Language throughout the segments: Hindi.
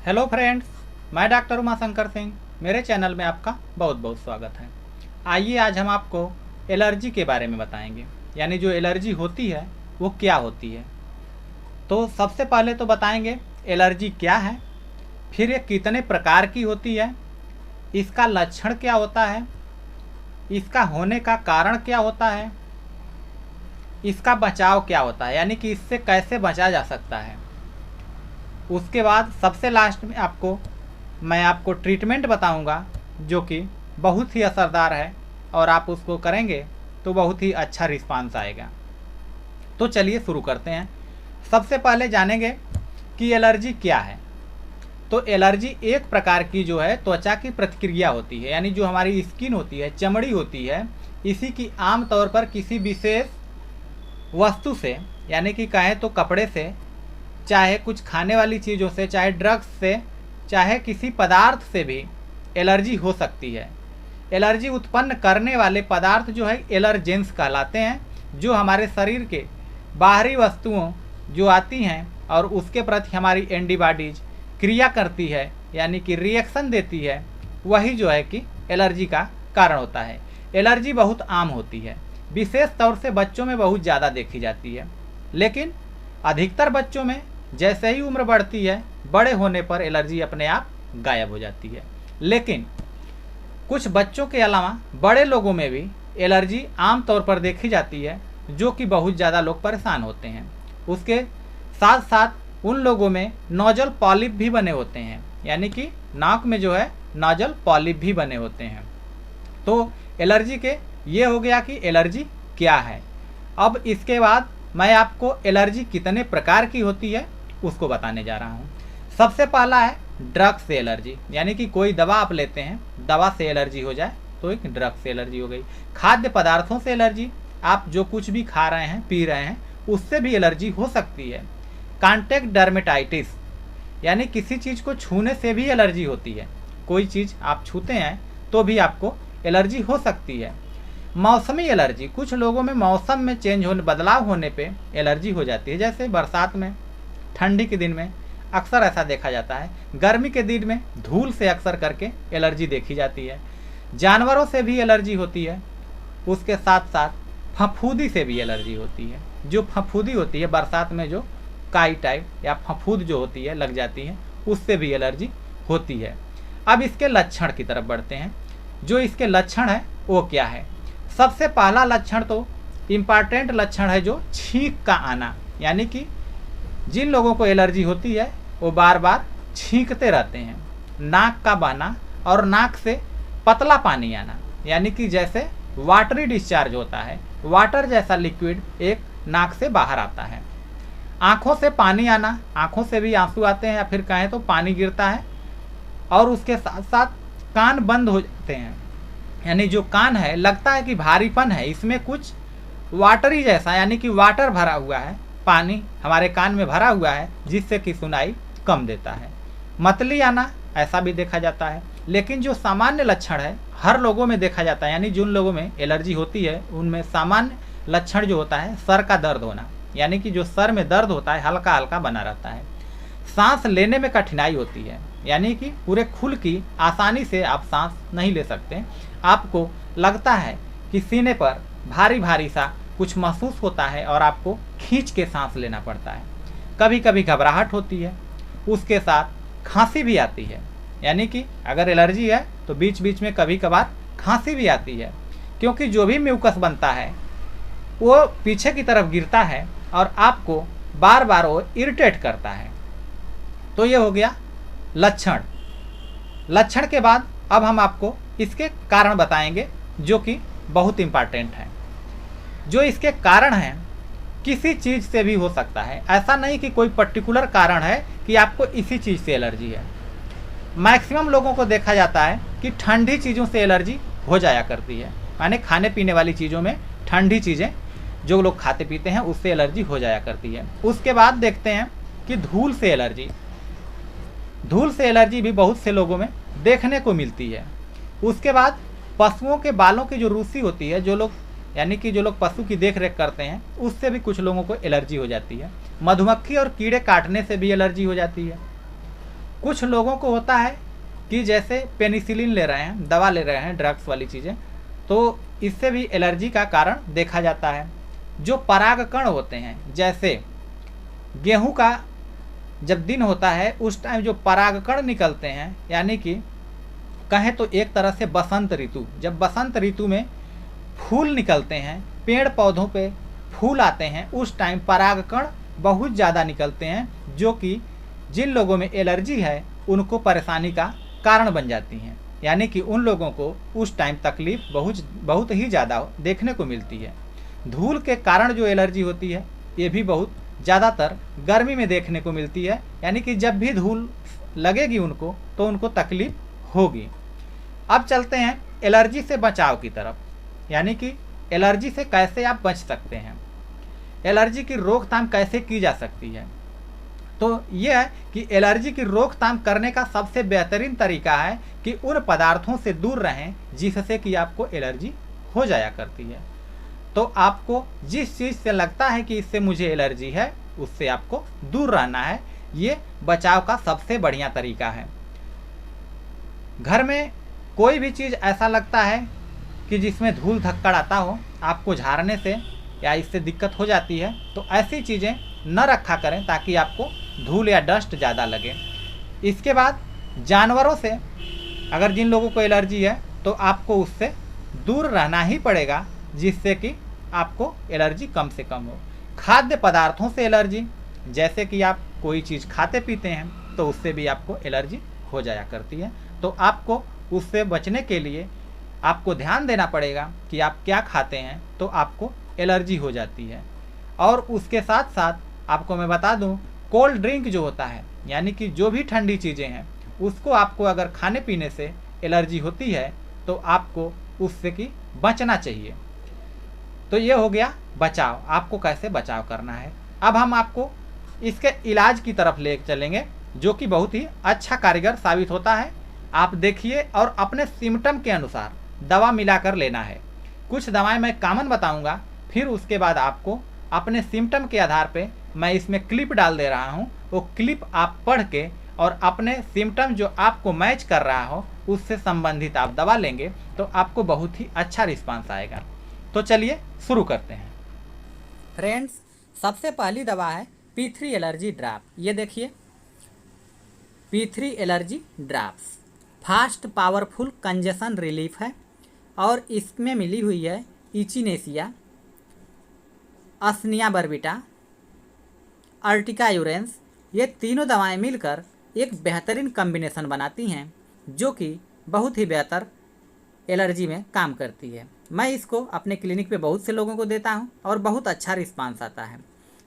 हेलो फ्रेंड्स, मैं डॉक्टर उमाशंकर सिंह। मेरे चैनल में आपका बहुत बहुत स्वागत है। आइए आज हम आपको एलर्जी के बारे में बताएंगे, यानी जो एलर्जी होती है वो क्या होती है। तो सबसे पहले तो बताएंगे एलर्जी क्या है, फिर ये कितने प्रकार की होती है, इसका लक्षण क्या होता है, इसका होने का कारण क्या होता है, इसका बचाव क्या होता है, यानी कि इससे कैसे बचा जा सकता है। उसके बाद सबसे लास्ट में मैं आपको ट्रीटमेंट बताऊंगा जो कि बहुत ही असरदार है और आप उसको करेंगे तो बहुत ही अच्छा रिस्पांस आएगा। तो चलिए शुरू करते हैं। सबसे पहले जानेंगे कि एलर्जी क्या है। तो एलर्जी एक प्रकार की जो है त्वचा की प्रतिक्रिया होती है, यानी जो हमारी स्किन होती है, चमड़ी होती है, इसी की आमतौर पर किसी विशेष वस्तु से, यानी कि कहें तो कपड़े से, चाहे कुछ खाने वाली चीज़ों से, चाहे ड्रग्स से, चाहे किसी पदार्थ से भी एलर्जी हो सकती है। एलर्जी उत्पन्न करने वाले पदार्थ जो है एलर्जेंस कहलाते हैं, जो हमारे शरीर के बाहरी वस्तुओं जो आती हैं और उसके प्रति हमारी एंटीबॉडीज क्रिया करती है, यानी कि रिएक्शन देती है, वही जो है कि एलर्जी का कारण होता है। एलर्जी बहुत आम होती है, विशेष तौर से बच्चों में बहुत ज़्यादा देखी जाती है, लेकिन अधिकतर बच्चों में जैसे ही उम्र बढ़ती है, बड़े होने पर एलर्जी अपने आप गायब हो जाती है। लेकिन कुछ बच्चों के अलावा बड़े लोगों में भी एलर्जी आम तौर पर देखी जाती है, जो कि बहुत ज़्यादा लोग परेशान होते हैं। उसके साथ साथ उन लोगों में नोजल पॉलिप भी बने होते हैं, यानी कि नाक में जो है नोजल पॉलिप भी बने होते हैं। तो एलर्जी के ये हो गया कि एलर्जी क्या है। अब इसके बाद मैं आपको एलर्जी कितने प्रकार की होती है उसको बताने जा रहा हूँ। सबसे पहला है ड्रग से एलर्जी, यानी कि कोई दवा आप लेते हैं, दवा से एलर्जी हो जाए तो एक ड्रग से एलर्जी हो गई। खाद्य पदार्थों से एलर्जी, आप जो कुछ भी खा रहे हैं, पी रहे हैं, उससे भी एलर्जी हो सकती है। कॉन्टैक्ट डर्मेटाइटिस, यानी किसी चीज़ को छूने से भी एलर्जी होती है। कोई चीज़ आप छूते हैं तो भी आपको एलर्जी हो सकती है। मौसमी एलर्जी, कुछ लोगों में मौसम में चेंज होने, बदलाव होने पे एलर्जी हो जाती है, जैसे बरसात में, ठंडी के दिन में अक्सर ऐसा देखा जाता है। गर्मी के दिन में धूल से अक्सर करके एलर्जी देखी जाती है। जानवरों से भी एलर्जी होती है। उसके साथ साथ फफूंदी से भी एलर्जी होती है। जो फफूंदी होती है बरसात में, जो काई टाइप या फफूंद जो होती है लग जाती है, उससे भी एलर्जी होती है। अब इसके लक्षण की तरफ बढ़ते हैं। जो इसके लक्षण है वो क्या है। सबसे पहला लक्षण तो इम्पॉर्टेंट लक्षण है जो छींक का आना, यानी कि जिन लोगों को एलर्जी होती है वो बार बार छींकते रहते हैं। नाक का बहना और नाक से पतला पानी आना, यानी कि जैसे वाटरी डिस्चार्ज होता है, वाटर जैसा लिक्विड एक नाक से बाहर आता है। आँखों से पानी आना, आँखों से भी आंसू आते हैं या फिर कहें तो पानी गिरता है। और उसके साथ साथ कान बंद हो जाते हैं, यानी जो कान है लगता है कि भारीपन है, इसमें कुछ वाटरी जैसा, यानी कि वाटर भरा हुआ है, पानी हमारे कान में भरा हुआ है, जिससे कि सुनाई कम देता है। मतली आना, ऐसा भी देखा जाता है। लेकिन जो सामान्य लक्षण है हर लोगों में देखा जाता है, यानी जिन लोगों में एलर्जी होती है उनमें सामान्य लक्षण जो होता है सर का दर्द होना, यानी कि जो सर में दर्द होता है हल्का हल्का बना रहता है। सांस लेने में कठिनाई होती है, यानी कि पूरे खुल की आसानी से आप सांस नहीं ले सकते। आपको लगता है कि सीने पर भारी भारी सा कुछ महसूस होता है और आपको खींच के सांस लेना पड़ता है। कभी कभी घबराहट होती है, उसके साथ खांसी भी आती है, यानी कि अगर एलर्जी है तो बीच बीच में कभी कभार खांसी भी आती है, क्योंकि जो भी म्यूकस बनता है वो पीछे की तरफ गिरता है और आपको बार बार वो इरिटेट करता है। तो ये हो गया लक्षण। लक्षण के बाद अब हम आपको इसके कारण बताएंगे, जो कि बहुत इम्पॉर्टेंट है। जो इसके कारण हैं किसी चीज़ से भी हो सकता है, ऐसा नहीं कि कोई पर्टिकुलर कारण है कि आपको इसी चीज़ से एलर्जी है। मैक्सिमम लोगों को देखा जाता है कि ठंडी चीज़ों से एलर्जी हो जाया करती है, माने खाने पीने वाली चीज़ों में ठंडी चीज़ें जो लोग खाते पीते हैं उससे एलर्जी हो जाया करती है। उसके बाद देखते हैं कि धूल से एलर्जी। धूल से एलर्जी भी बहुत से लोगों में देखने को मिलती है। उसके बाद पशुओं के बालों की जो रूसी होती है, जो लोग यानी कि जो लोग पशु की देख रेख करते हैं, उससे भी कुछ लोगों को एलर्जी हो जाती है। मधुमक्खी और कीड़े काटने से भी एलर्जी हो जाती है। कुछ लोगों को होता है कि जैसे पेनिसिलिन ले रहे हैं, दवा ले रहे हैं, ड्रग्स वाली चीज़ें, तो इससे भी एलर्जी का कारण देखा जाता है। जो परागकण होते हैं, जैसे गेहूं का जब दिन होता है उस टाइम जो परागकण निकलते हैं, यानी कि कहें तो एक तरह से बसंत ऋतु, जब बसंत ऋतु में फूल निकलते हैं, पेड़ पौधों पे फूल आते हैं, उस टाइम परागकण बहुत ज़्यादा निकलते हैं, जो कि जिन लोगों में एलर्जी है उनको परेशानी का कारण बन जाती हैं। यानी कि उन लोगों को उस टाइम तकलीफ बहुत ही ज़्यादा देखने को मिलती है। धूल के कारण जो एलर्जी होती है ये भी बहुत ज़्यादातर गर्मी में देखने को मिलती है, यानी कि जब भी धूल लगेगी उनको तो उनको तकलीफ होगी। अब चलते हैं एलर्जी से बचाव की तरफ, यानी कि एलर्जी से कैसे आप बच सकते हैं, एलर्जी की रोकथाम कैसे की जा सकती है। तो यह है कि एलर्जी की रोकथाम करने का सबसे बेहतरीन तरीका है कि उन पदार्थों से दूर रहें जिससे कि आपको एलर्जी हो जाया करती है। तो आपको जिस चीज़ से लगता है कि इससे मुझे एलर्जी है उससे आपको दूर रहना है। ये बचाव का सबसे बढ़िया तरीका है। घर में कोई भी चीज़ ऐसा लगता है कि जिसमें धूल धक्कड़ आता हो, आपको झाड़ने से या इससे दिक्कत हो जाती है, तो ऐसी चीज़ें न रखा करें ताकि आपको धूल या डस्ट ज़्यादा लगे। इसके बाद जानवरों से अगर जिन लोगों को एलर्जी है तो आपको उससे दूर रहना ही पड़ेगा, जिससे कि आपको एलर्जी कम से कम हो। खाद्य पदार्थों से एलर्जी, जैसे कि आप कोई चीज़ खाते पीते हैं तो उससे भी आपको एलर्जी हो जाया करती है। तो आपको उससे बचने के लिए आपको ध्यान देना पड़ेगा कि आप क्या खाते हैं तो आपको एलर्जी हो जाती है। और उसके साथ साथ आपको मैं बता दूं, कोल्ड ड्रिंक जो होता है, यानी कि जो भी ठंडी चीज़ें हैं, उसको आपको अगर खाने पीने से एलर्जी होती है तो आपको उससे की बचना चाहिए। तो ये हो गया बचाव, आपको कैसे बचाव करना है। अब हम आपको इसके इलाज की तरफ ले चलेंगे, जो कि बहुत ही अच्छा कारीगर साबित होता है। आप देखिए और अपने सिम्टम के अनुसार दवा मिलाकर लेना है। कुछ दवाएं मैं कॉमन बताऊंगा, फिर उसके बाद आपको अपने सिम्टम के आधार पे मैं इसमें क्लिप डाल दे रहा हूं, वो क्लिप आप पढ़ के और अपने सिम्टम जो आपको मैच कर रहा हो उससे संबंधित आप दवा लेंगे तो आपको बहुत ही अच्छा रिस्पांस आएगा। तो चलिए शुरू करते हैं। फ्रेंड्स, सबसे पहली दवा है P3 एलर्जी ड्रॉप। ये देखिए, P3 allergy drops fast powerful congestion relief है और इसमें मिली हुई है इचिनेसिया, असनिया बर्बिटा, अर्टिका यूरेंस। ये तीनों दवाएं मिलकर एक बेहतरीन कॉम्बिनेशन बनाती हैं जो कि बहुत ही बेहतर एलर्जी में काम करती है। मैं इसको अपने क्लिनिक पे बहुत से लोगों को देता हूं और बहुत अच्छा रिस्पांस आता है।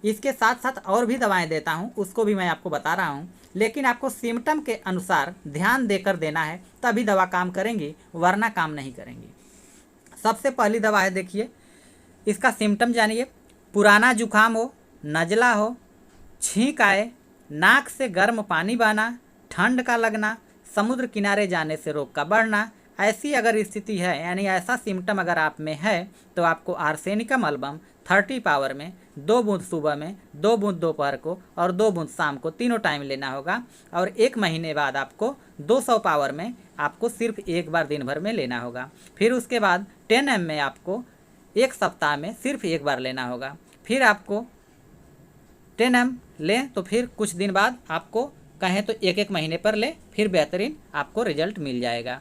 इसके साथ साथ और भी दवाएं देता हूं, उसको भी मैं आपको बता रहा हूं, लेकिन आपको सिम्टम के अनुसार ध्यान देकर देना है, तभी दवा काम करेंगी, वरना काम नहीं करेंगी। सबसे पहली दवा है, देखिए इसका सिम्टम जानिए। पुराना जुकाम हो, नज़ला हो, छींक आए, नाक से गर्म पानी बहना, ठंड का लगना, समुद्र किनारे जाने से रोग का बढ़ना, ऐसी अगर स्थिति है, यानी ऐसा सिम्टम अगर आप में है, तो आपको आर्सेनिकम एल्बम 30 पावर में 2 बूंद सुबह में, 2 बूंद दोपहर को और 2 बूंद शाम को, तीनों टाइम लेना होगा। और 1 महीने बाद आपको 200 पावर में आपको सिर्फ एक बार दिन भर में लेना होगा। फिर उसके बाद 10 ml में आपको 1 सप्ताह में सिर्फ एक बार लेना होगा। फिर आपको 10 ml लें तो फिर कुछ दिन बाद आपको कहें तो 1-1 महीने पर लें, फिर बेहतरीन आपको रिजल्ट मिल जाएगा।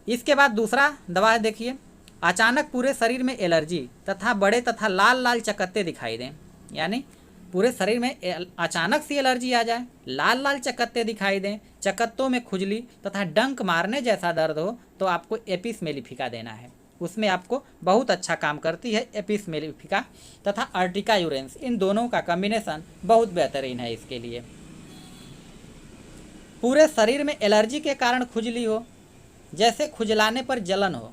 इसके बाद दूसरा दवा है, देखिए अचानक पूरे शरीर में एलर्जी तथा बड़े तथा लाल लाल चकत्ते दिखाई दें, यानी पूरे शरीर में अचानक सी एलर्जी आ जाए, लाल लाल चकत्ते दिखाई दें, चकत्तों में खुजली तथा डंक मारने जैसा दर्द हो, तो आपको एपिस मेलिफिका देना है। उसमें आपको बहुत अच्छा काम करती है एपिस मेलिफिका तथा अर्टिका यूरेंस। इन दोनों का कॉम्बिनेशन बहुत बेहतरीन है इसके लिए। पूरे शरीर में एलर्जी के कारण खुजली हो, जैसे खुजलाने पर जलन हो।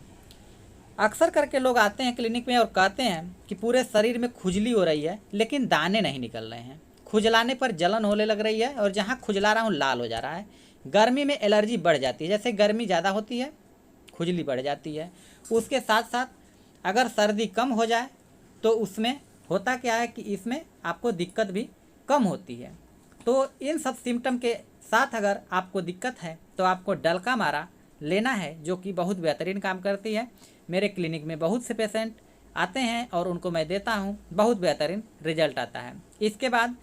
अक्सर करके लोग आते हैं क्लिनिक में और कहते हैं कि पूरे शरीर में खुजली हो रही है लेकिन दाने नहीं निकल रहे हैं, खुजलाने पर जलन होने लग रही है और जहाँ खुजला रहा हूँ लाल हो जा रहा है। गर्मी में एलर्जी बढ़ जाती है, जैसे गर्मी ज़्यादा होती है खुजली बढ़ जाती है। उसके साथ साथ अगर सर्दी कम हो जाए तो उसमें होता क्या है कि इसमें आपको दिक्कत भी कम होती है। तो इन सब सिम्टम के साथ अगर आपको दिक्कत है तो आपको डलका मारा लेना है, जो कि बहुत बेहतरीन काम करती है। मेरे क्लिनिक में बहुत से पेशेंट आते हैं और उनको मैं देता हूँ, बहुत बेहतरीन रिजल्ट आता है। इसके बाद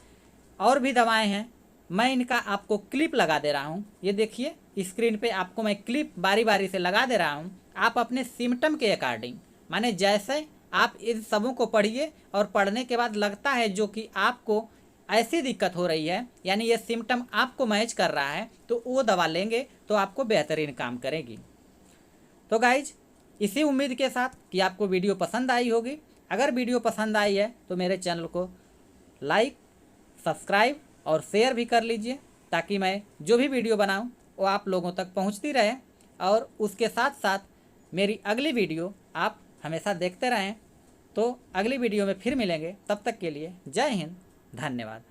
और भी दवाएं हैं, मैं इनका आपको क्लिप लगा दे रहा हूँ। ये देखिए स्क्रीन पे आपको मैं क्लिप बारी बारी से लगा दे रहा हूँ। आप अपने सिम्टम के अकॉर्डिंग, माने जैसे आप इन सबों को पढ़िए और पढ़ने के बाद लगता है जो कि आपको ऐसी दिक्कत हो रही है, यानी ये सिम्टम आपको मैच कर रहा है, तो वो दवा लेंगे तो आपको बेहतरीन काम करेगी। तो गाइज, इसी उम्मीद के साथ कि आपको वीडियो पसंद आई होगी। अगर वीडियो पसंद आई है तो मेरे चैनल को लाइक, सब्सक्राइब और शेयर भी कर लीजिए, ताकि मैं जो भी वीडियो बनाऊं वो आप लोगों तक पहुंचती रहे। और उसके साथ साथ मेरी अगली वीडियो आप हमेशा देखते रहें। तो अगली वीडियो में फिर मिलेंगे, तब तक के लिए जय हिंद, धन्यवाद।